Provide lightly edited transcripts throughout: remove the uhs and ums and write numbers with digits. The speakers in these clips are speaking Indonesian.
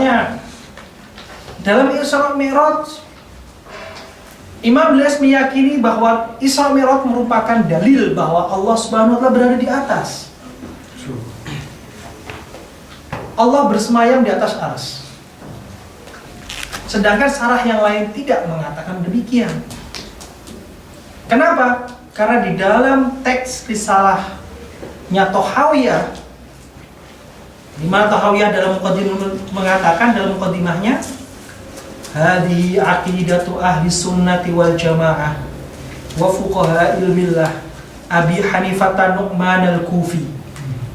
Ya, dalam Isra Mi'raj, Imam Iblis meyakini bahwa Isra Mi'raj merupakan dalil bahwa Allah Subhanahu wa Ta'ala berada di atas. Allah bersemayam di atas arsy. Sedangkan sarah yang lain tidak mengatakan demikian. Kenapa? Karena di dalam teks risalahnya Thahawiyah, di mana Thahawiyah dalam muqaddimah mengatakan dalam muqaddimahnya, hadi aqidatu ahli sunnati wal jamaah wa fuqaha'il millah Abi Hanifah Nu'man al-Kufi.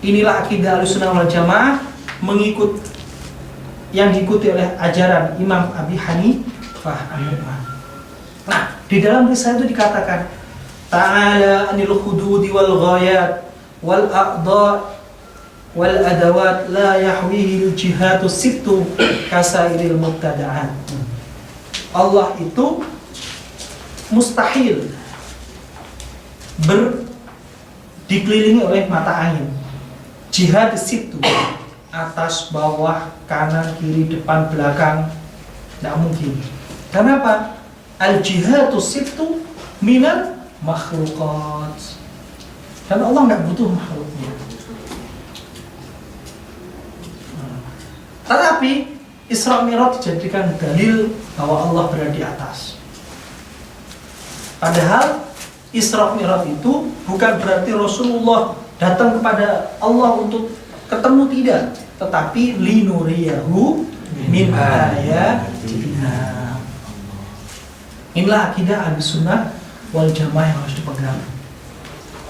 Inilah akidah Ahlussunnah wal Jamaah yang diikuti oleh ajaran Imam Abi Hanifah An-Nu'man. Nah, di dalam risalah itu dikatakan, ta'ala anil hududi wal ghayat wal a'dha wal adawat la yahwihi al-jihatu sittu kasairil mubtada'at. Allah itu mustahil dikelilingi oleh mata angin. Jihad situ, atas, bawah, kanan, kiri, depan, belakang, tidak mungkin. Kenapa? Al-jihadu situ minal makhluqat. Dan Allah tidak butuh makhluknya. Tetapi Isra Mi'raj dijadikan dalil bahwa Allah berada di atas. Padahal Isra Mi'raj itu bukan berarti Rasulullah datang kepada Allah untuk ketemu, tidak, tetapi linuriyahu min ayatina. Inilah akidah Ahlussunnah wal Jamaah yang harus dipegang.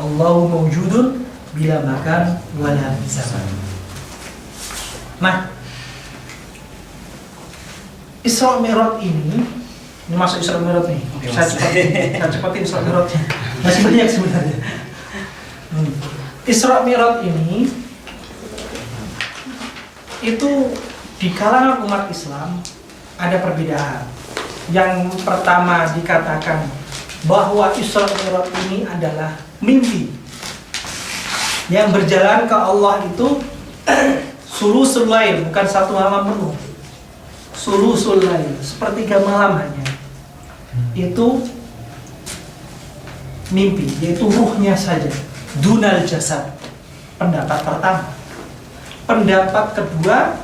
Allahu mawjudun bila makan wala zaman. Nah, Isra Mi'raj ini masuk Isra Mi'raj nih. Saya cepatin Isra Mi'rajnya. Masih banyak sebenarnya. Isra Mi'raj ini itu di kalangan umat Islam ada perbedaan. Yang pertama dikatakan bahwa Isra Mi'raj ini adalah mimpi. Yang berjalan ke Allah itu sulusul lail, bukan satu malam penuh. Sulusul lail, sepertiga malam hanya. Itu mimpi, yaitu ruhnya saja. Dunal jasad. Pendapat pertama. Pendapat kedua,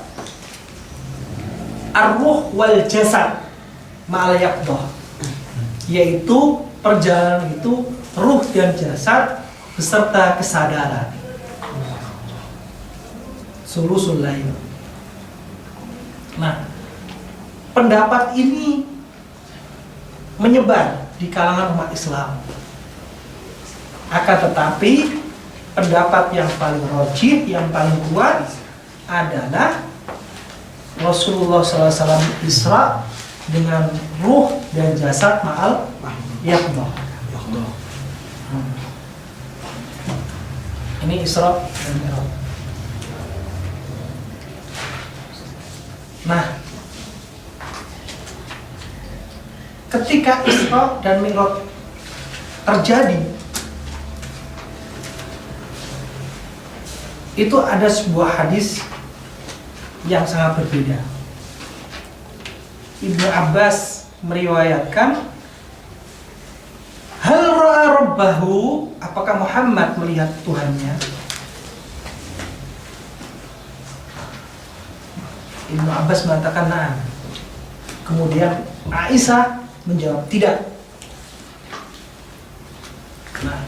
ar-ruh wal jasad ma'al yaqdah, yaitu perjalanan itu ruh dan jasad beserta kesadaran. Sulusul lail. Nah, pendapat ini menyebar di kalangan umat Islam. Akan tetapi pendapat yang paling rajih, yang paling kuat adalah Rasulullah SAW Isra dengan ruh dan jasad ma'al yaqdah. Ini Isra dan Mi'raj. Nah, ketika Isra dan Mi'raj terjadi, itu ada sebuah hadis yang sangat berbeda. Ibnu Abbas meriwayatkan, hal ra'a rabbahu, apakah Muhammad melihat Tuhannya? Ibnu Abbas mengatakan na'am. Kemudian Aisyah menjawab tidak. Nah,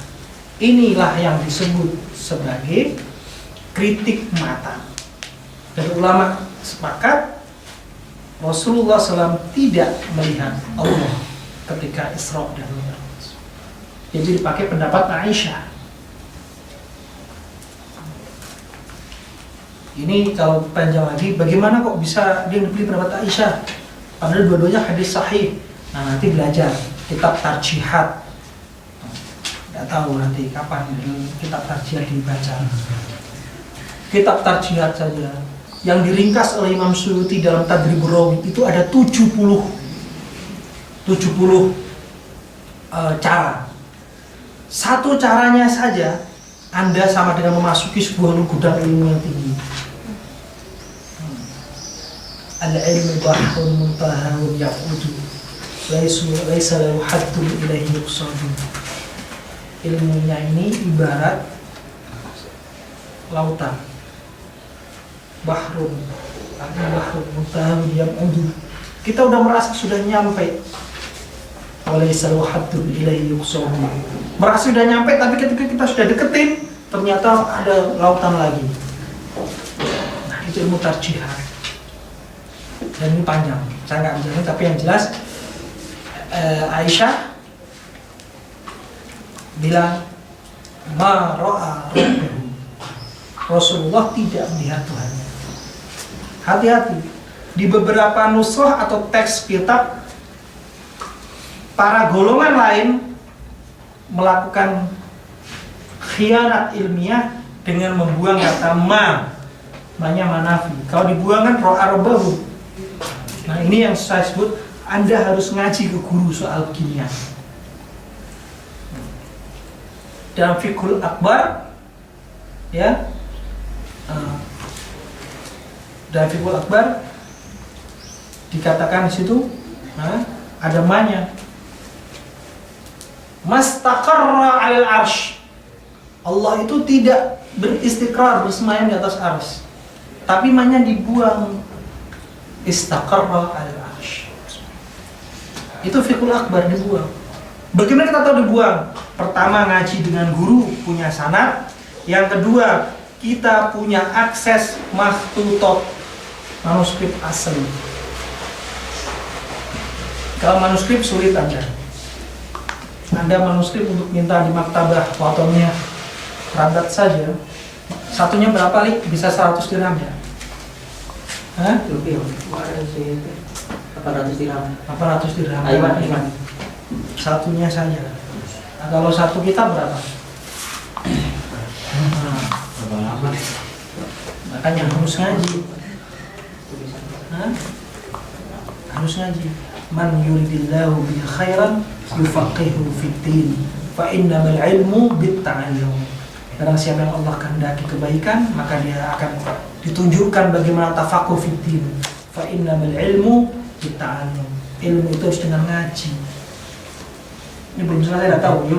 inilah yang disebut sebagai kritik mata. Dan ulama sepakat Rasulullah SAW tidak melihat Allah ketika Isra dan Mi'raj. Jadi dipakai pendapat Aisyah. Ini kalau panjang lagi, bagaimana kok bisa dia pilih pendapat Aisyah? Padahal dua-duanya hadis sahih. Nah, nanti belajar kitab tarjihat. Tidak tahu nanti kapan kitab tarjihat dibaca. Kitab tarjihat saja yang diringkas oleh Imam Suyuti dalam Tadribur Rawi itu ada 70 cara. Satu caranya saja Anda sama dengan memasuki sebuah gudang ilmu yang tinggi. al-ilmu bahrun muntahahun ya'udu laisa lahu haddun ilaihi yuqsadu. Ilmunya ini ibarat lautan, bahrun muntahahun ya'udu. Kita udah merasa sudah nyampe, laisa lahu haddun ilaihi yuqsadu. Merasa sudah nyampe, tapi ketika kita sudah deketin, ternyata ada lautan lagi. Nah, itu ilmu tarjihat. Dan ini panjang, saya nggak menjelaskan, tapi yang jelas Aisyah bilang ma ra'a rabbahu, Rasulullah tidak melihat Tuhannya. Hati-hati, di beberapa nusrah atau teks kitab para golongan lain melakukan khianat ilmiah dengan membuang kata ma-nya manafi. Kalau dibuang kan ra'a rabbahu. Nah, ini yang saya sebut Anda harus ngaji ke guru soal kimia. Dalam Fiqhul Akbar, ya, dalam Fiqhul Akbar dikatakan di situ, ada ma-nya. Mastaqarra 'alal arsh. Allah itu tidak beristiqrar, bersemayam di atas arsy. Tapi ma-nya dibuang. Istaqarra 'alal arsh. Itu Fiqhul Akbar dibuang. Bagaimana kita tahu dibuang? Pertama, ngaji dengan guru, punya sanad. Yang kedua, kita punya akses makhtutot, manuskrip asli. Kalau manuskrip sulit Anda manuskrip untuk minta di maktabah watonnya radat saja. Satunya berapa, Li? Bisa 100 dirham ya? Hah? Lebih, 800 dirham. 800 dirham. Aiman. Satunya saja. Nah, kalau satu kitab berapa? Makanya harus ngaji. Harus ngaji. Man yuridillahu bi khairan yufaqihu fid-din. Fa innamal ilmu bit-ta'allum. Barang siapa yang Allah kehendaki kebaikan, maka dia akan ditunjukkan bagaimana tafaqquh fid-din. Fa innamal ilmu bit-ta'allum. Ilmu itu harus dengan ngaji. Ini belum selesai, saya tahu.